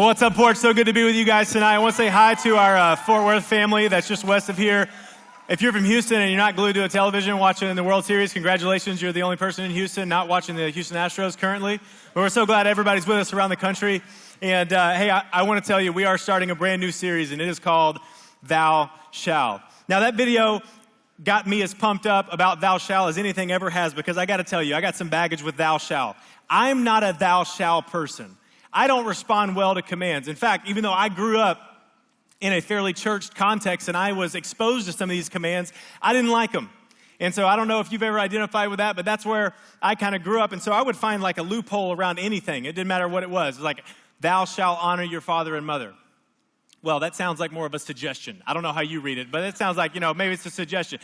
Well, what's up, Porch? So good to be with you guys tonight. I want to say hi to our Fort Worth family that's just west of here. If you're from Houston and you're not glued to a television watching the World Series, congratulations. You're the only person in Houston not watching the Houston Astros currently. But we're so glad everybody's with us around the country. And hey, I want to tell you, we are starting a brand new series, and it is called Thou Shall. Now, that video got me as pumped up about thou shall as anything ever has, because I got to tell you, I got some baggage with thou shall. I'm not a thou shall person. I don't respond well to commands. In fact, even though I grew up in a fairly churched context and I was exposed to some of these commands, I didn't like them. And so I don't know if you've ever identified with that, but that's where I kind of grew up. And so I would find like a loophole around anything. It didn't matter what it was. Like, thou shalt honor your father and mother. Well, that sounds like more of a suggestion. I don't know how you read it, but it sounds like, maybe it's a suggestion.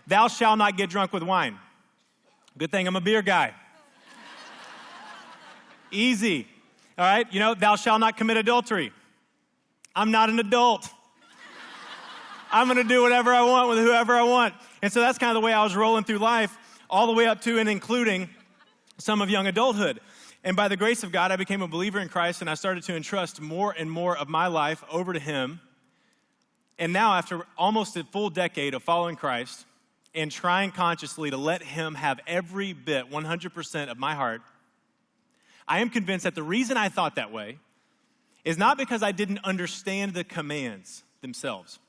Thou shalt not get drunk with wine. Good thing I'm a beer guy. Easy. All right, thou shalt not commit adultery. I'm not an adult. I'm going to do whatever I want with whoever I want. And so that's kind of the way I was rolling through life, all the way up to and including some of young adulthood. And by the grace of God, I became a believer in Christ, and I started to entrust more and more of my life over to Him. And now, after almost a full decade of following Christ and trying consciously to let Him have every bit, 100% of my heart, I am convinced that the reason I thought that way is not because I didn't understand the commands themselves,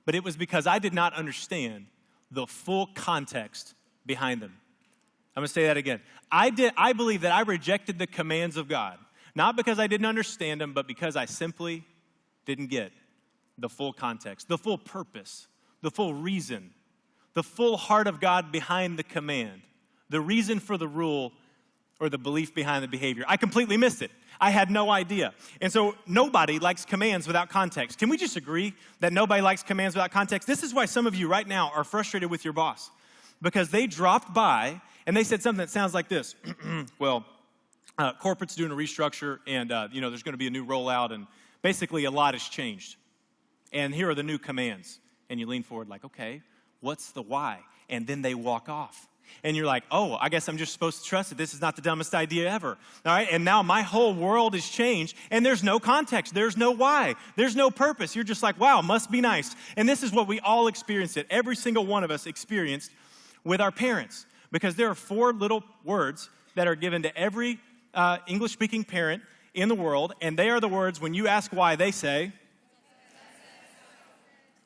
but it was because I did not understand the full context behind them. I'm going to say that again. I believe that I rejected the commands of God, not because I didn't understand them, but because I simply didn't get the full context, the full purpose, the full reason, the full heart of God behind the command, the reason for the rule, or the belief behind the behavior. I completely missed it. I had no idea. And so nobody likes commands without context. Can we just agree that nobody likes commands without context? This is why some of you right now are frustrated with your boss, because they dropped by and they said something that sounds like this. Corporate's doing a restructure, and there's going to be a new rollout, and basically a lot has changed. And here are the new commands. And you lean forward like, okay, what's the why? And then they walk off. And you're like, oh, I guess I'm just supposed to trust it. This is not the dumbest idea ever. All right, and now my whole world has changed, and there's no context. There's no why. There's no purpose. You're just like, wow, must be nice. And this is what we all experienced it. Every single one of us experienced with our parents, because there are 4 little words that are given to every English-speaking parent in the world, and they are the words, when you ask why, they say,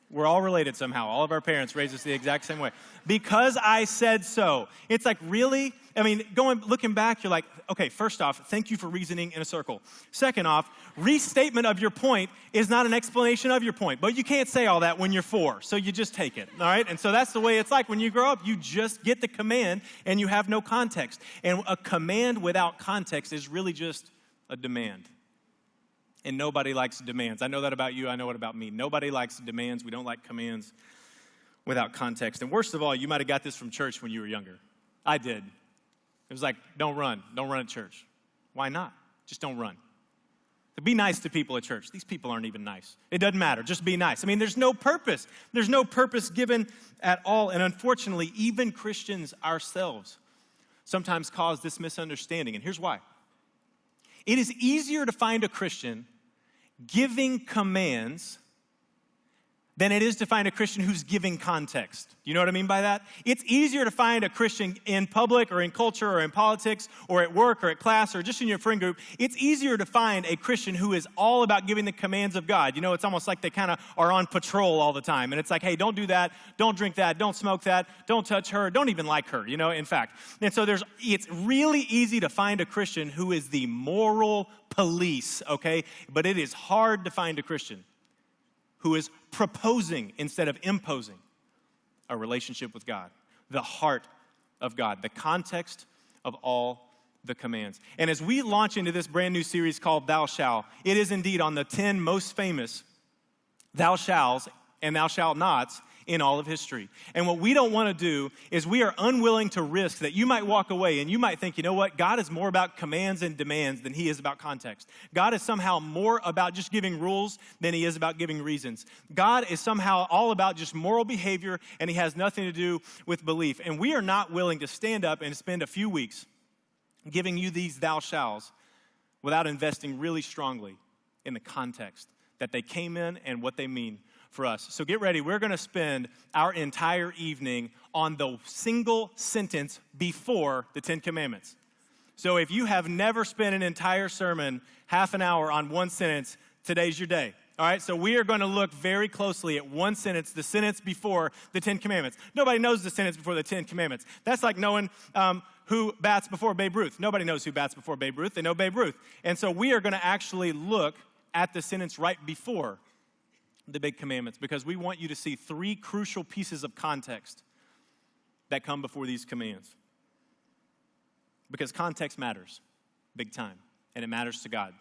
we're all related somehow. All of our parents raised us the exact same way. Because I said so. It's like, really? I mean, looking back, you're like, okay, first off, thank you for reasoning in a circle. Second off, restatement of your point is not an explanation of your point. But you can't say all that when you're 4, so you just take it, all right? And so that's the way it's like when you grow up. You just get the command, and you have no context. And a command without context is really just a demand. And nobody likes demands. I know that about you. I know it about me. Nobody likes demands. We don't like commands without context. And worst of all, you might have got this from church when you were younger. I did. It was like, don't run. Don't run at church. Why not? Just don't run. Be nice to people at church. These people aren't even nice. It doesn't matter. Just be nice. I mean, there's no purpose. There's no purpose given at all. And unfortunately, even Christians ourselves sometimes cause this misunderstanding. And here's why. It is easier to find a Christian giving commands than it is to find a Christian who's giving context. Do you know what I mean by that? It's easier to find a Christian in public or in culture or in politics or at work or at class or just in your friend group. It's easier to find a Christian who is all about giving the commands of God. It's almost like they kind of are on patrol all the time. And it's like, hey, don't do that. Don't drink that. Don't smoke that. Don't touch her. Don't even like her, in fact. And so it's really easy to find a Christian who is the moral police, okay? But it is hard to find a Christian who is proposing instead of imposing a relationship with God, the heart of God, the context of all the commands. And as we launch into this brand new series called Thou Shall, it is indeed on the 10 most famous thou shalls and thou shalt nots in all of history. And what we don't want to do is we are unwilling to risk that you might walk away and you might think, you know what? God is more about commands and demands than He is about context. God is somehow more about just giving rules than He is about giving reasons. God is somehow all about just moral behavior, and He has nothing to do with belief. And we are not willing to stand up and spend a few weeks giving you these thou shalls without investing really strongly in the context that they came in and what they mean for us. So get ready. We're going to spend our entire evening on the single sentence before the Ten Commandments. So if you have never spent an entire sermon, half an hour on one sentence, today's your day. All right, so we are going to look very closely at one sentence, the sentence before the Ten Commandments. Nobody knows the sentence before the Ten Commandments. That's like knowing who bats before Babe Ruth. Nobody knows who bats before Babe Ruth. They know Babe Ruth. And so we are going to actually look at the sentence right before the big commandments because we want you to see three crucial pieces of context that come before these commands. Because context matters big time, and it matters to God.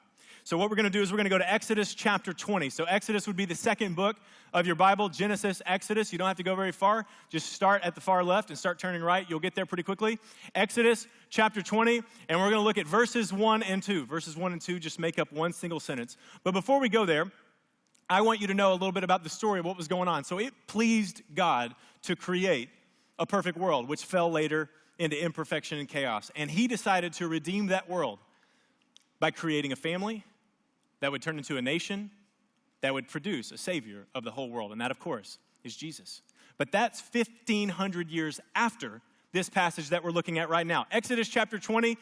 So what we're going to do is we're going to go to Exodus chapter 20. So Exodus would be the second book of your Bible, Genesis, Exodus. You don't have to go very far. Just start at the far left and start turning right. You'll get there pretty quickly. Exodus chapter 20, and we're going to look at verses 1 and 2. Verses 1 and 2 just make up one single sentence. But before we go there, I want you to know a little bit about the story of what was going on. So it pleased God to create a perfect world, which fell later into imperfection and chaos. And he decided to redeem that world by creating a family that would turn into a nation that would produce a savior of the whole world. And that, of course, is Jesus. But that's 1,500 years after this passage that we're looking at right now. Exodus chapter 20,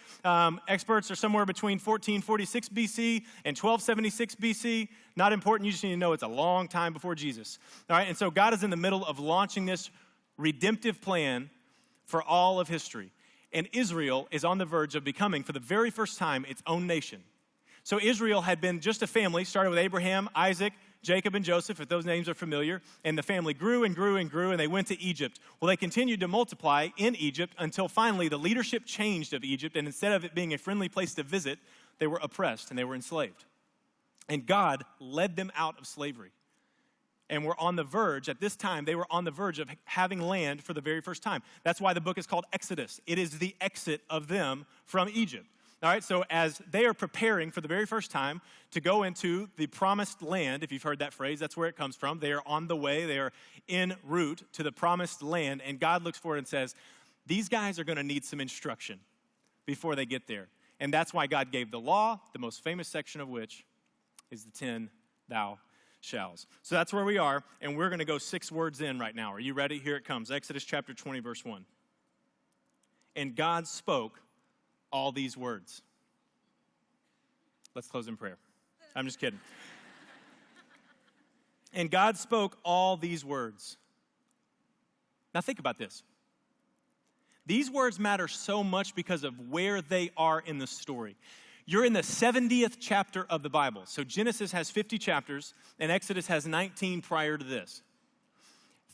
experts are somewhere between 1446 BC and 1276 BC. Not important, you just need to know it's a long time before Jesus. All right, and so God is in the middle of launching this redemptive plan for all of history. And Israel is on the verge of becoming, for the very first time, its own nation. So Israel had been just a family, started with Abraham, Isaac, Jacob, and Joseph, if those names are familiar. And the family grew and grew and grew, and they went to Egypt. Well, they continued to multiply in Egypt until finally the leadership changed of Egypt, and instead of it being a friendly place to visit, they were oppressed and they were enslaved. And God led them out of slavery. And we're on the verge, at this time, they were on the verge of having land for the very first time. That's why the book is called Exodus. It is the exit of them from Egypt. All right, so as they are preparing for the very first time to go into the promised land, if you've heard that phrase, that's where it comes from. They are on the way. They are en route to the promised land. And God looks forward and says, these guys are going to need some instruction before they get there. And that's why God gave the law, the most famous section of which is the 10 thou shalls. So that's where we are, and we're going to go 6 words in right now. Are you ready? Here it comes. Exodus chapter 20, verse 1. And God spoke all these words. Let's close in prayer. I'm just kidding. And God spoke all these words. Now think about this. These words matter so much because of where they are in the story. You're in the 70th chapter of the Bible. So Genesis has 50 chapters, and Exodus has 19 prior to this.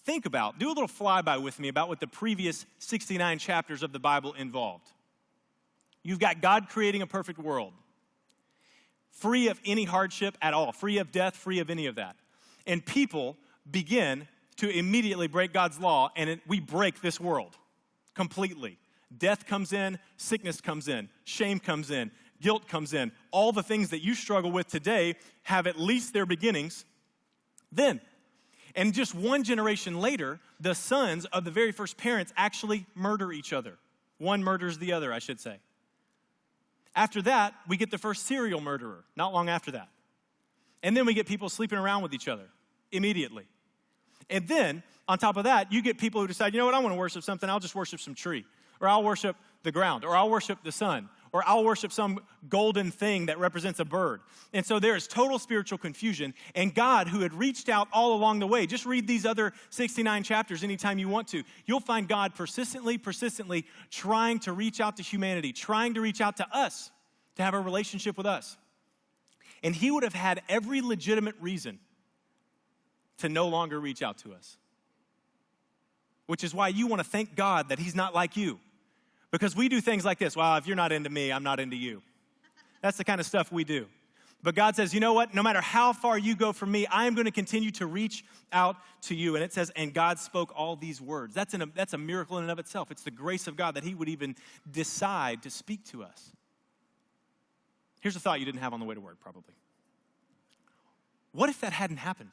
Think about, do a little flyby with me about what the previous 69 chapters of the Bible involved. You've got God creating a perfect world, free of any hardship at all, free of death, free of any of that. And people begin to immediately break God's law, and we break this world completely. Death comes in, sickness comes in, shame comes in, guilt comes in. All the things that you struggle with today have at least their beginnings then. And just one generation later, the sons of the very first parents actually murder each other. One murders the other, I should say. After that, we get the first serial murderer, not long after that. And then we get people sleeping around with each other immediately. And then, on top of that, you get people who decide, you know what, I want to worship something, I'll just worship some tree. Or I'll worship the ground. Or I'll worship the sun. Or I'll worship some golden thing that represents a bird. And so there is total spiritual confusion. And God, who had reached out all along the way, just read these other 69 chapters anytime you want to. You'll find God persistently trying to reach out to humanity, trying to reach out to us, to have a relationship with us. And he would have had every legitimate reason to no longer reach out to us. Which is why you want to thank God that he's not like you. Because we do things like this. Well, if you're not into me, I'm not into you. That's the kind of stuff we do. But God says, you know what? No matter how far you go from me, I am going to continue to reach out to you. And it says, and God spoke all these words. That's a miracle in and of itself. It's the grace of God that he would even decide to speak to us. Here's a thought you didn't have on the way to work, probably. What if that hadn't happened?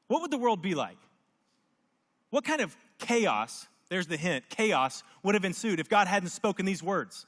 What would the world be like? What kind of chaos, there's the hint, chaos would have ensued if God hadn't spoken these words?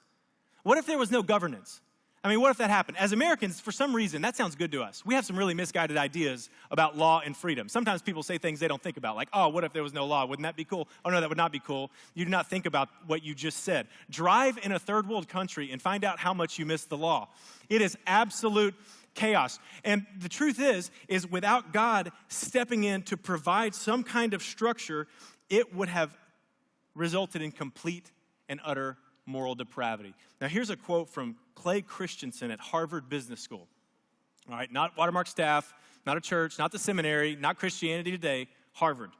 What if there was no governance? I mean, what if that happened? As Americans, for some reason, that sounds good to us. We have some really misguided ideas about law and freedom. Sometimes people say things they don't think about, like, oh, what if there was no law? Wouldn't that be cool? Oh, no, that would not be cool. You do not think about what you just said. Drive in a third world country and find out how much you miss the law. It is absolute chaos. And the truth is without God stepping in to provide some kind of structure, it would have resulted in complete and utter moral depravity. Now, here's a quote from Clay Christensen at Harvard Business School. All right, not Watermark staff, not a church, not the seminary, not Christianity Today, Harvard.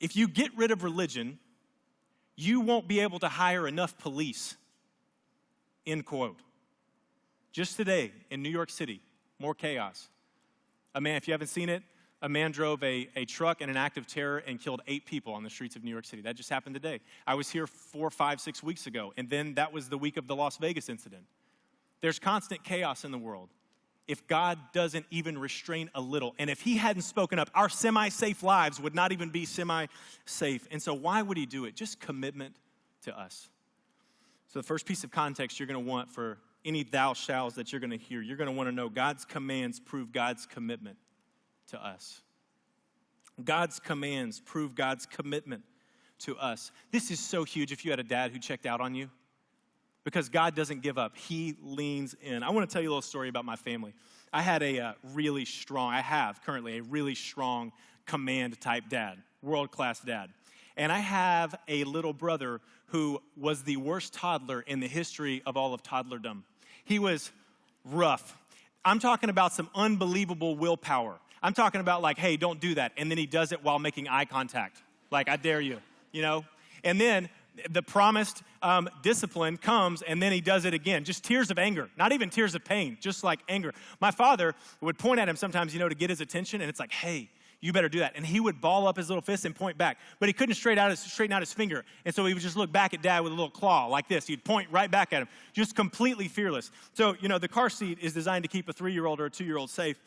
If you get rid of religion, you won't be able to hire enough police. End quote. Just today in New York City, more chaos. A man, if you haven't seen it, a man drove a truck in an act of terror and killed 8 people on the streets of New York City. That just happened today. I was here 4, 5, 6 weeks ago, and then that was the week of the Las Vegas incident. There's constant chaos in the world if God doesn't even restrain a little. And if he hadn't spoken up, our semi-safe lives would not even be semi-safe. And so why would he do it? Just commitment to us. So the first piece of context you're going to want for any thou shalls that you're going to hear, you're going to want to know God's commands prove God's commitment to us. God's commands prove God's commitment to us. This is so huge if you had a dad who checked out on you, because God doesn't give up. He leans in. I want to tell you a little story about my family. I have currently a really strong command type dad, world-class dad. And I have a little brother who was the worst toddler in the history of all of toddlerdom. He was rough. I'm talking about some unbelievable willpower. I'm talking about like, hey, don't do that. And then he does it while making eye contact. Like, I dare you, you know? And then the promised discipline comes, and then he does it again. Just tears of anger, not even tears of pain, just like anger. My father would point at him sometimes, to get his attention, and it's like, hey, you better do that. And he would ball up his little fist and point back. But he couldn't straighten out his finger. And so he would just look back at dad with a little claw like this. He'd point right back at him, just completely fearless. So, the car seat is designed to keep a 3-year-old or a 2-year-old safe,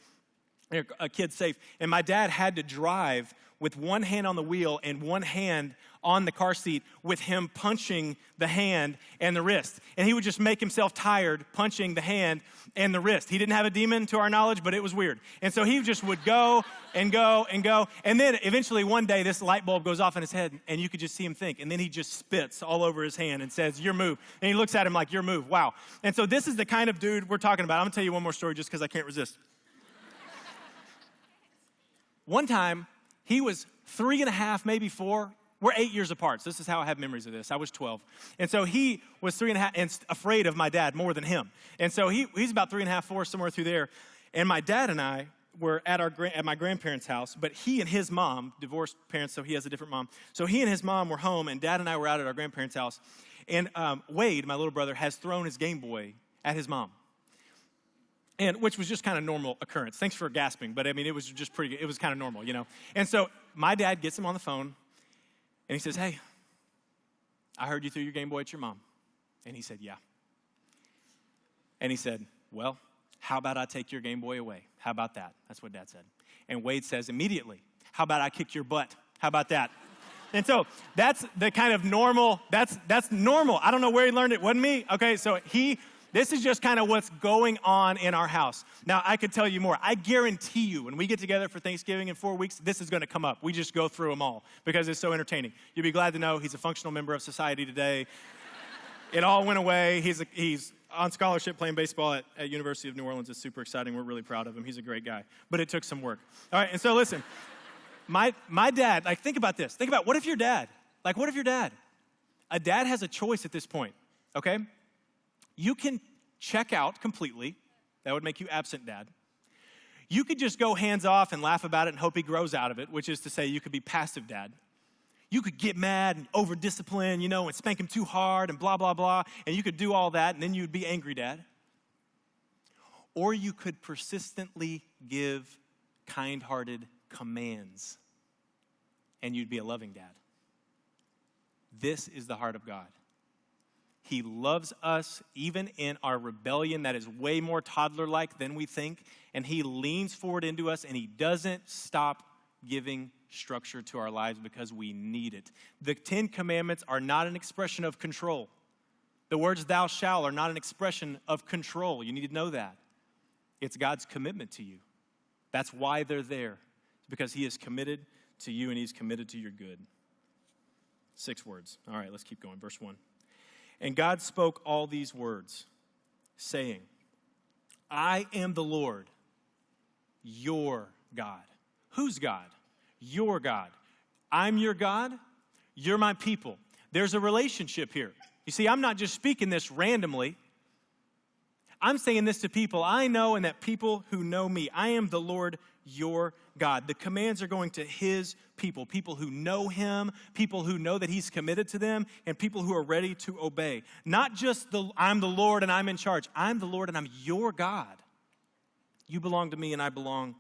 a kid safe. And my dad had to drive with one hand on the wheel and one hand on the car seat with him punching the hand and the wrist. And he would just make himself tired punching the hand and the wrist. He didn't have a demon to our knowledge, but it was weird. And so he just would go and go and go. And then eventually one day this light bulb goes off in his head and you could just see him think. And then he just spits all over his hand and says, your move. And he looks at him like, your move. Wow. And so this is the kind of dude we're talking about. I'm going to tell you one more story just because I can't resist. One time, he was 3.5, maybe 4. We're 8 years apart, so this is how I have memories of this. I was 12. And so he was 3.5 and afraid of my dad more than him. And so he's about 3.5, 4, somewhere through there. And my dad and I were at my grandparents' house, but he and his mom, divorced parents, so he has a different mom. So he and his mom were home, and dad and I were out at our grandparents' house. And Wade, my little brother, has thrown his Game Boy at his mom. And which was just kind of normal occurrence. Thanks for gasping, but I mean, it was just pretty, it was kind of normal, And so my dad gets him on the phone, and he says, hey, I heard you threw your Game Boy at your mom. And he said, yeah. And he said, well, how about I take your Game Boy away? How about that? That's what dad said. And Wade says immediately, how about I kick your butt? How about that? And so that's the kind of normal, that's normal. I don't know where he learned it. Wasn't me. Okay, so this is just kind of what's going on in our house. Now, I could tell you more. I guarantee you, when we get together for Thanksgiving in 4 weeks, this is going to come up. We just go through them all because it's so entertaining. You'll be glad to know he's a functional member of society today. It all went away. He's on scholarship playing baseball at University of New Orleans. It's super exciting. We're really proud of him. He's a great guy. But it took some work. All right, and so listen. My dad, think about this. Think about, what if your dad? A dad has a choice at this point, okay? You can check out completely. That would make you absent dad. You could just go hands off and laugh about it and hope he grows out of it, which is to say you could be passive dad. You could get mad and over-discipline, and spank him too hard and blah, blah, blah, and you could do all that, and then you'd be angry dad. Or you could persistently give kind-hearted commands, and you'd be a loving dad. This is the heart of God. He loves us even in our rebellion that is way more toddler-like than we think, and he leans forward into us, and he doesn't stop giving structure to our lives because we need it. The 10 Commandments are not an expression of control. The words thou shalt are not an expression of control. You need to know that. It's God's commitment to you. That's why they're there. It's because he is committed to you and he's committed to your good. 6 words. All right, let's keep going. Verse 1. And God spoke all these words, saying, I am the Lord, your God. Whose God? Your God. I'm your God. You're my people. There's a relationship here. You see, I'm not just speaking this randomly. I'm saying this to people I know and that people who know me. I am the Lord, your God. The commands are going to his people, people who know him, people who know that he's committed to them, and people who are ready to obey. Not just I'm the Lord and I'm in charge. I'm the Lord and I'm your God. You belong to me and I belong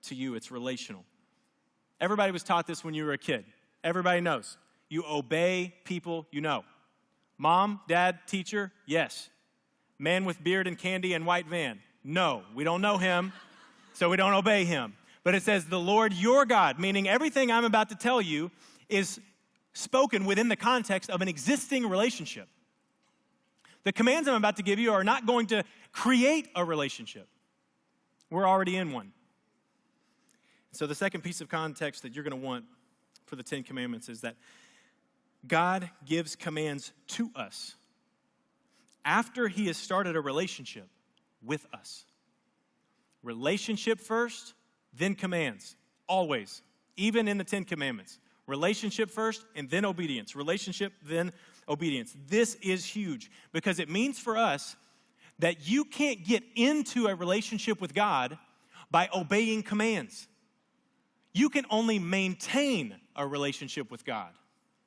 to you. It's relational. Everybody was taught this when you were a kid. Everybody knows. You obey people you know. Mom, dad, teacher, yes. Man with beard and candy and white van, no. We don't know him, so we don't obey him. But it says, the Lord your God, meaning everything I'm about to tell you is spoken within the context of an existing relationship. The commands I'm about to give you are not going to create a relationship. We're already in one. So the second piece of context that you're going to want for the 10 Commandments is that God gives commands to us after he has started a relationship with us. Relationship first, then commands. Always. Even in the 10 Commandments. Relationship first, and then obedience. Relationship, then obedience. This is huge because it means for us that you can't get into a relationship with God by obeying commands. You can only maintain a relationship with God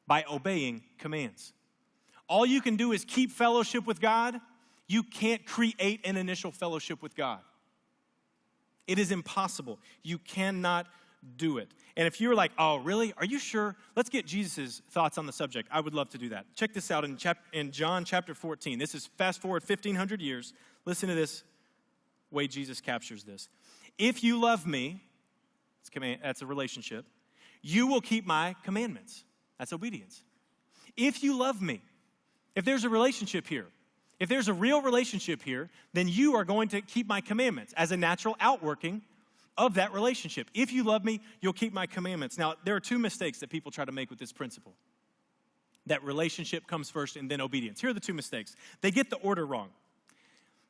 by obeying commands. All you can do is keep fellowship with God. You can't create an initial fellowship with God. It is impossible. You cannot do it. And if you're like, oh, really? Are you sure? Let's get Jesus' thoughts on the subject. I would love to do that. Check this out in John chapter 14. This is fast forward 1,500 years. Listen to this way Jesus captures this. If you love me, that's a relationship, you will keep my commandments. That's obedience. If you love me, if there's a relationship here, if there's a real relationship here, then you are going to keep my commandments as a natural outworking of that relationship. If you love me, you'll keep my commandments. Now, there are 2 mistakes that people try to make with this principle. That relationship comes first and then obedience. Here are the 2 mistakes. They get the order wrong.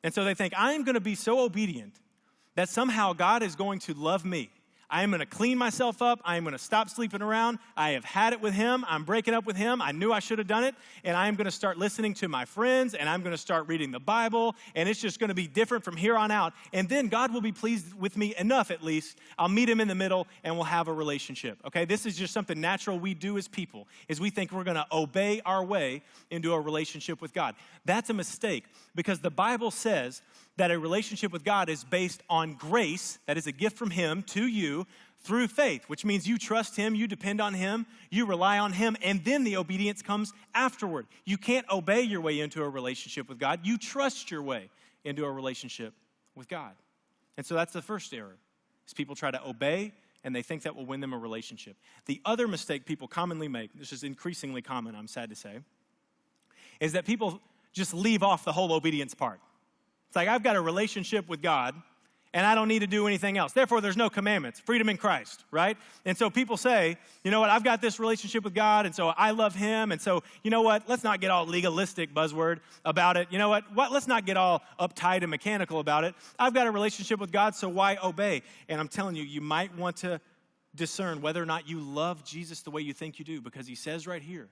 And so they think, I am going to be so obedient that somehow God is going to love me. I am going to clean myself up. I am going to stop sleeping around. I have had it with him. I'm breaking up with him. I knew I should have done it. And I am going to start listening to my friends, and I'm going to start reading the Bible, and it's just going to be different from here on out. And then God will be pleased with me enough, at least. I'll meet him in the middle, and we'll have a relationship, okay? This is just something natural we do as people, is we think we're going to obey our way into a relationship with God. That's a mistake, because the Bible says that a relationship with God is based on grace, that is a gift from him to you, through faith, which means you trust him, you depend on him, you rely on him, and then the obedience comes afterward. You can't obey your way into a relationship with God. You trust your way into a relationship with God. And so that's the first error, is people try to obey, and they think that will win them a relationship. The other mistake people commonly make, this is increasingly common, I'm sad to say, is that people just leave off the whole obedience part. It's like, I've got a relationship with God, and I don't need to do anything else. Therefore, there's no commandments. Freedom in Christ, right? And so people say, you know what, I've got this relationship with God, and so I love him, and so, you know what, let's not get all legalistic, buzzword, about it. You know what, let's not get all uptight and mechanical about it. I've got a relationship with God, so why obey? And I'm telling you, you might want to discern whether or not you love Jesus the way you think you do, because he says right here,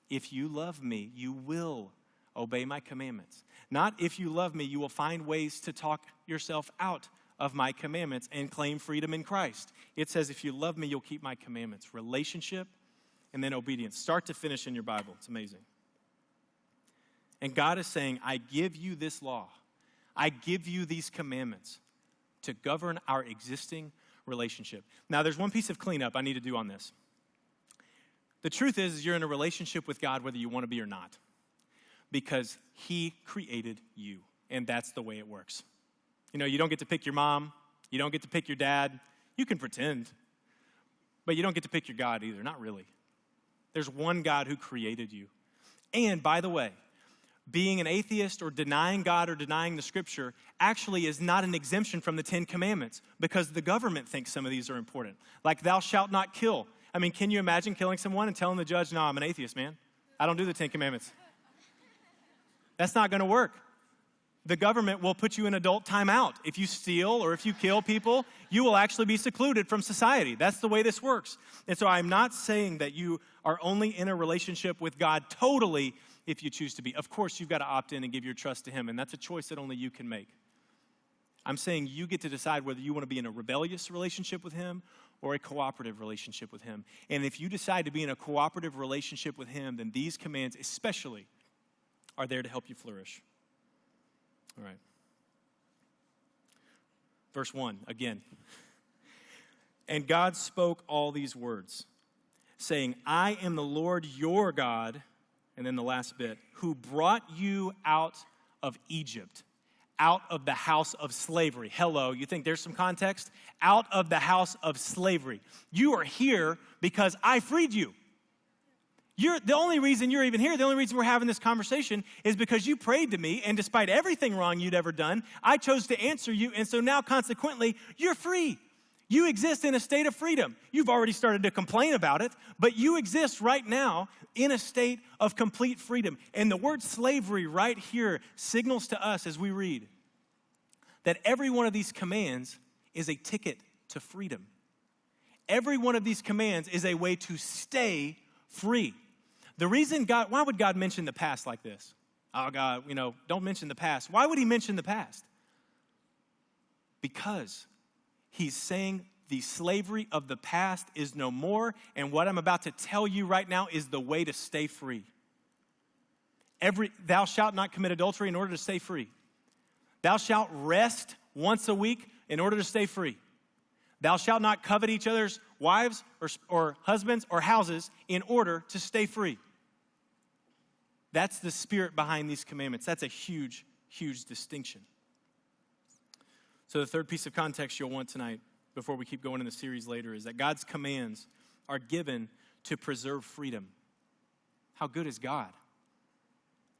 if you love me, you will obey my commandments. Not if you love me, you will find ways to talk yourself out of my commandments and claim freedom in Christ. It says, if you love me, you'll keep my commandments. Relationship and then obedience. Start to finish in your Bible. It's amazing. And God is saying, I give you this law. I give you these commandments to govern our existing relationship. Now, there's one piece of cleanup I need to do on this. The truth is you're in a relationship with God whether you want to be or not, because he created you, and that's the way it works. You know, you don't get to pick your mom. You don't get to pick your dad. You can pretend, but you don't get to pick your God either, not really. There's one God who created you. And by the way, being an atheist or denying God or denying the scripture actually is not an exemption from the 10 commandments because the government thinks some of these are important. Like thou shalt not kill. I mean, can you imagine killing someone and telling the judge, no, I'm an atheist, man. I don't do the 10 commandments. That's not going to work. The government will put you in adult timeout. If you steal or if you kill people, you will actually be secluded from society. That's the way this works. And so I'm not saying that you are only in a relationship with God totally if you choose to be. Of course, you've got to opt in and give your trust to him, and that's a choice that only you can make. I'm saying you get to decide whether you want to be in a rebellious relationship with him or a cooperative relationship with him. And if you decide to be in a cooperative relationship with him, then these commands especially are there to help you flourish. All right. Verse 1, again. And God spoke all these words, saying, I am the Lord your God, and then the last bit, who brought you out of Egypt, out of the house of slavery. Hello, you think there's some context? Out of the house of slavery. You are here because I freed you. The only reason you're even here, the only reason we're having this conversation is because you prayed to me, and despite everything wrong you'd ever done, I chose to answer you, and so now consequently, you're free. You exist in a state of freedom. You've already started to complain about it, but you exist right now in a state of complete freedom. And the word slavery right here signals to us as we read that every one of these commands is a ticket to freedom. Every one of these commands is a way to stay free. The reason why would God mention the past like this? Oh, God, don't mention the past. Why would he mention the past? Because he's saying the slavery of the past is no more, and what I'm about to tell you right now is the way to stay free. Thou shalt not commit adultery in order to stay free. Thou shalt rest once a week in order to stay free. Thou shalt not covet each other's wives or husbands or houses in order to stay free. That's the spirit behind these commandments. That's a huge, huge distinction. So the third piece of context you'll want tonight, before we keep going in the series later, is that God's commands are given to preserve freedom. How good is God?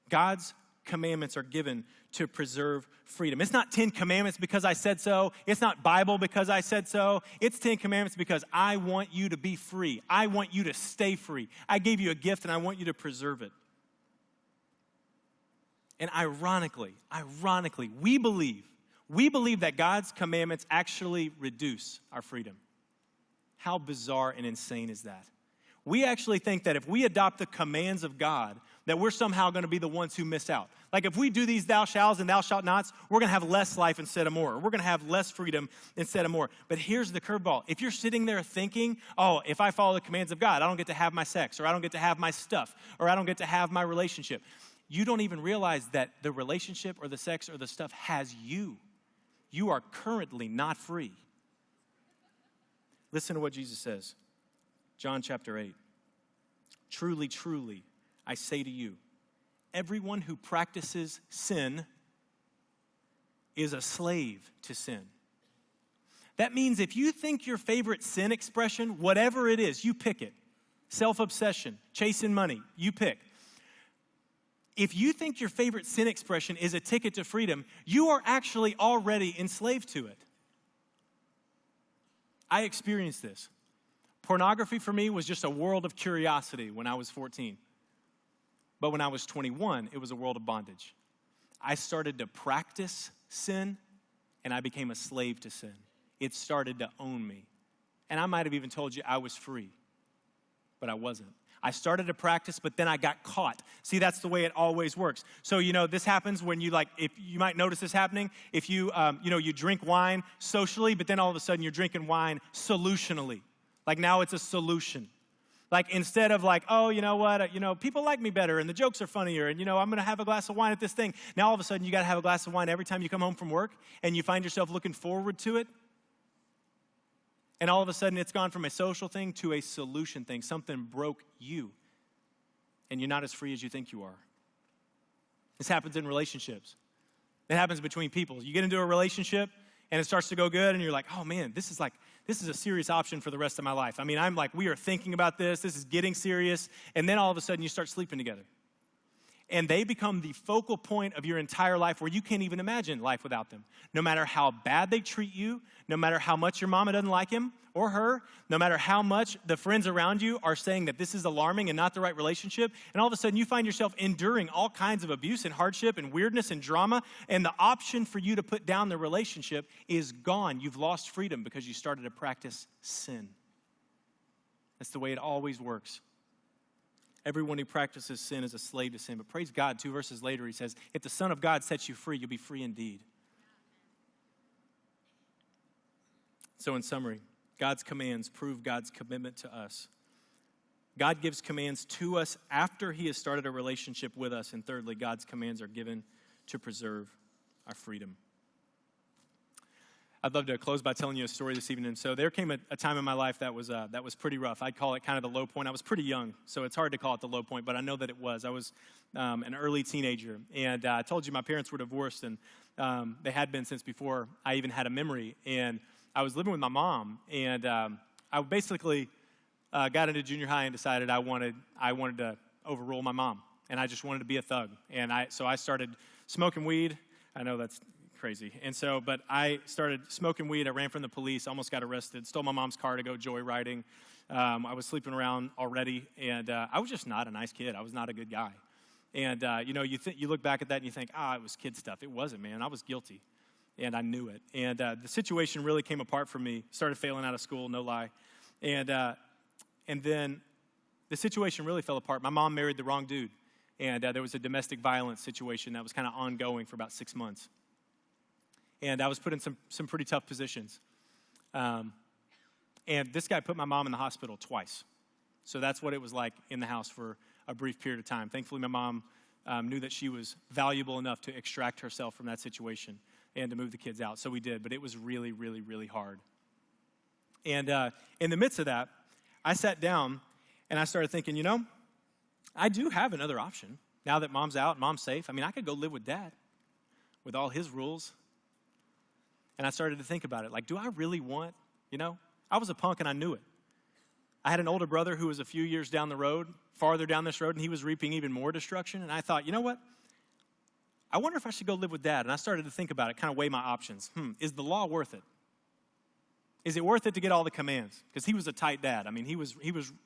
God's commandments are given to preserve freedom. It's not 10 commandments because I said so. It's not Bible because I said so. It's 10 commandments because I want you to be free. I want you to stay free. I gave you a gift and I want you to preserve it. And ironically, we believe that God's commandments actually reduce our freedom. How bizarre and insane is that? We actually think that if we adopt the commands of God, that we're somehow going to be the ones who miss out. Like if we do these thou shalls and thou shalt nots, we're going to have less life instead of more. We're going to have less freedom instead of more. But here's the curveball. If you're sitting there thinking, oh, if I follow the commands of God, I don't get to have my sex, or I don't get to have my stuff, or I don't get to have my relationship. You don't even realize that the relationship or the sex or the stuff has you. You are currently not free. Listen to what Jesus says. John chapter 8. Truly, truly, I say to you, everyone who practices sin is a slave to sin. That means if you think your favorite sin expression, whatever it is, you pick it. Self-obsession, chasing money, you pick. If you think your favorite sin expression is a ticket to freedom, you are actually already enslaved to it. I experienced this. Pornography for me was just a world of curiosity when I was 14. But when I was 21, it was a world of bondage. I started to practice sin, and I became a slave to sin. It started to own me. And I might have even told you I was free, but I wasn't. I started to practice, but then I got caught. See, that's the way it always works. So, this happens when if you might notice this happening, if you drink wine socially, but then all of a sudden you're drinking wine solutionally. Like now it's a solution. Like instead of oh, you know what, people like me better and the jokes are funnier and, I'm going to have a glass of wine at this thing. Now all of a sudden you got to have a glass of wine every time you come home from work and you find yourself looking forward to it. And all of a sudden, it's gone from a social thing to a solution thing. Something broke you, and you're not as free as you think you are. This happens in relationships. It happens between people. You get into a relationship, and it starts to go good, and you're like, oh, man, this is a serious option for the rest of my life. I mean, we are thinking about this. This is getting serious. And then all of a sudden, you start sleeping together. and they become the focal point of your entire life where you can't even imagine life without them. No matter how bad they treat you, no matter how much your mama doesn't like him or her, no matter how much the friends around you are saying that this is alarming and not the right relationship, and all of a sudden you find yourself enduring all kinds of abuse and hardship and weirdness and drama, and the option for you to put down the relationship is gone. You've lost freedom because you started to practice sin. That's the way it always works. Everyone who practices sin is a slave to sin. But praise God, 2 verses later, he says, if the Son of God sets you free, you'll be free indeed. So in summary, God's commands prove God's commitment to us. God gives commands to us after he has started a relationship with us. And thirdly, God's commands are given to preserve our freedom. I'd love to close by telling you a story this evening. So there came a time in my life that was pretty rough. I'd call it kind of the low point. I was pretty young, so it's hard to call it the low point, but I know that it was. I was an early teenager, and I told you my parents were divorced, and they had been since before I even had a memory. And I was living with my mom, and I basically got into junior high and decided I wanted to overrule my mom, and I just wanted to be a thug. And so I started smoking weed. I know that's crazy. But I started smoking weed. I ran from the police, almost got arrested, stole my mom's car to go joyriding. I was sleeping around already, and I was just not a nice kid. I was not a good guy. And, you look back at that and you think, it was kid stuff. It wasn't, man. I was guilty, and I knew it. And the situation really came apart for me. Started failing out of school, no lie. And then the situation really fell apart. My mom married the wrong dude, and there was a domestic violence situation that was kind of ongoing for about 6 months. And I was put in some pretty tough positions. And this guy put my mom in the hospital twice. So that's what it was like in the house for a brief period of time. Thankfully, my mom knew that she was valuable enough to extract herself from that situation and to move the kids out. So we did, but it was really, really, really hard. And in the midst of that, I sat down and I started thinking, I do have another option. Now that mom's out, mom's safe. I mean, I could go live with dad with all his rules. And I started to think about it. Like, do I really want, I was a punk and I knew it. I had an older brother who was a few years down the road, farther down this road, and he was reaping even more destruction. And I thought, you know what? I wonder if I should go live with dad. And I started to think about it, kind of weigh my options. Is the law worth it? Is it worth it to get all the commands? Because he was a tight dad. I mean, he was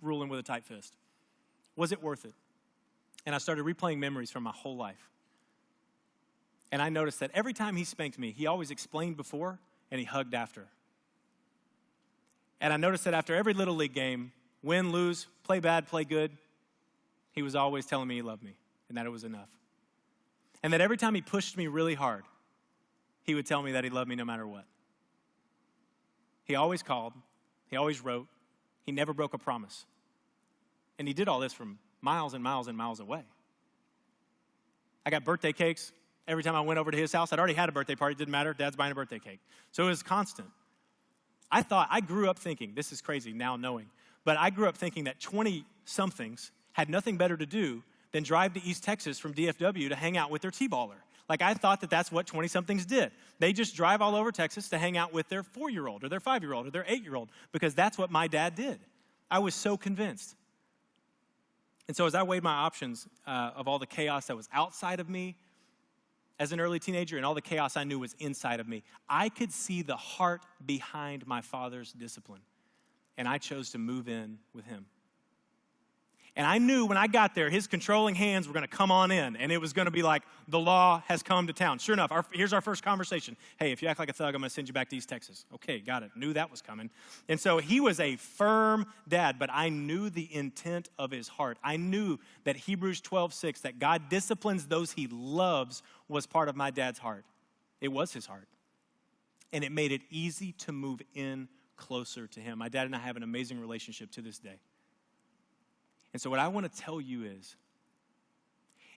ruling with a tight fist. Was it worth it? And I started replaying memories from my whole life. And I noticed that every time he spanked me, he always explained before and he hugged after. And I noticed that after every Little League game, win, lose, play bad, play good, he was always telling me he loved me and that it was enough. And that every time he pushed me really hard, he would tell me that he loved me no matter what. He always called. He always wrote. He never broke a promise. And he did all this from miles and miles and miles away. I got birthday cakes. Every time I went over to his house, I'd already had a birthday party. It didn't matter. Dad's buying a birthday cake. So it was constant. I grew up thinking, this is crazy now knowing, but I grew up thinking that 20-somethings had nothing better to do than drive to East Texas from DFW to hang out with their T-baller. Like, I thought that that's what 20-somethings did. They just drive all over Texas to hang out with their 4-year-old or their 5-year-old or their 8-year-old because that's what my dad did. I was so convinced. And so as I weighed my options of all the chaos that was outside of me, as an early teenager, and all the chaos I knew was inside of me, I could see the heart behind my father's discipline, and I chose to move in with him. And I knew when I got there, his controlling hands were going to come on in, and it was going to be like, the law has come to town. Sure enough, here's our first conversation. Hey, if you act like a thug, I'm going to send you back to East Texas. Okay, got it. Knew that was coming. And so he was a firm dad, but I knew the intent of his heart. I knew that Hebrews 12:6, that God disciplines those he loves, was part of my dad's heart. It was his heart. And it made it easy to move in closer to him. My dad and I have an amazing relationship to this day. And so what I want to tell you is,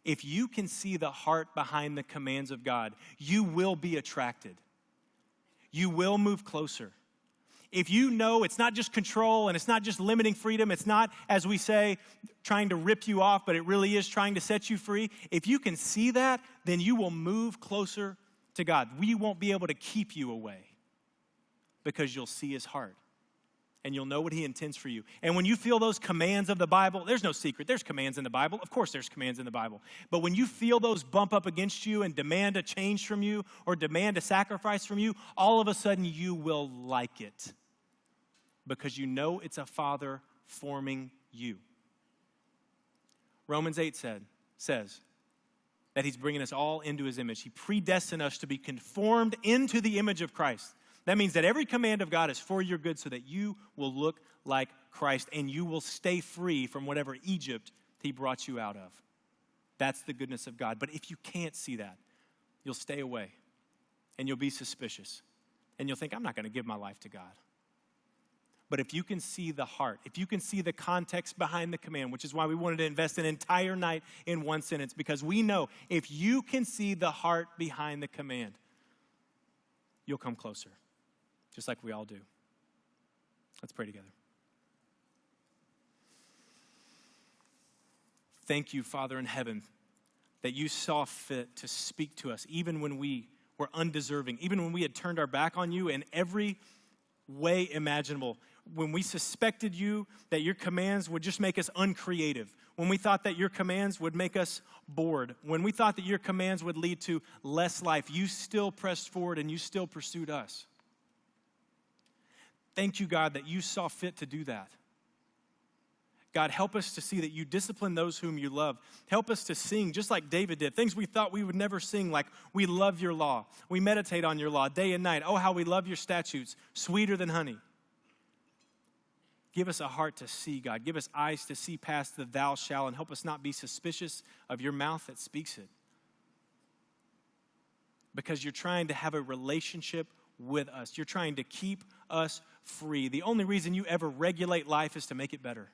if you can see the heart behind the commands of God, you will be attracted. You will move closer. If you know it's not just control and it's not just limiting freedom, it's not, as we say, trying to rip you off, but it really is trying to set you free. If you can see that, then you will move closer to God. We won't be able to keep you away because you'll see his heart and you'll know what he intends for you. And when you feel those commands of the Bible, there's no secret. There's commands in the Bible. Of course there's commands in the Bible. But when you feel those bump up against you and demand a change from you or demand a sacrifice from you, all of a sudden you will like it because you know it's a Father forming you. Romans 8 says that he's bringing us all into his image. He predestined us to be conformed into the image of Christ. That means that every command of God is for your good so that you will look like Christ and you will stay free from whatever Egypt he brought you out of. That's the goodness of God. But if you can't see that, you'll stay away and you'll be suspicious and you'll think, I'm not going to give my life to God. But if you can see the heart, if you can see the context behind the command, which is why we wanted to invest an entire night in one sentence, because we know if you can see the heart behind the command, you'll come closer, just like we all do. Let's pray together. Thank you, Father in heaven, that you saw fit to speak to us, even when we were undeserving, even when we had turned our back on you in every way imaginable, when we suspected you that your commands would just make us uncreative, when we thought that your commands would make us bored, when we thought that your commands would lead to less life, you still pressed forward and you still pursued us. Thank you, God, that you saw fit to do that. God, help us to see that you discipline those whom you love. Help us to sing just like David did, things we thought we would never sing, like we love your law. We meditate on your law day and night. Oh, how we love your statutes, sweeter than honey. Give us a heart to see, God. Give us eyes to see past the thou shalt, and help us not be suspicious of your mouth that speaks it. Because you're trying to have a relationship with us. You're trying to keep us free. The only reason you ever regulate life is to make it better.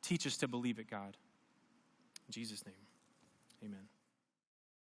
Teach us to believe it, God. In Jesus' name, amen.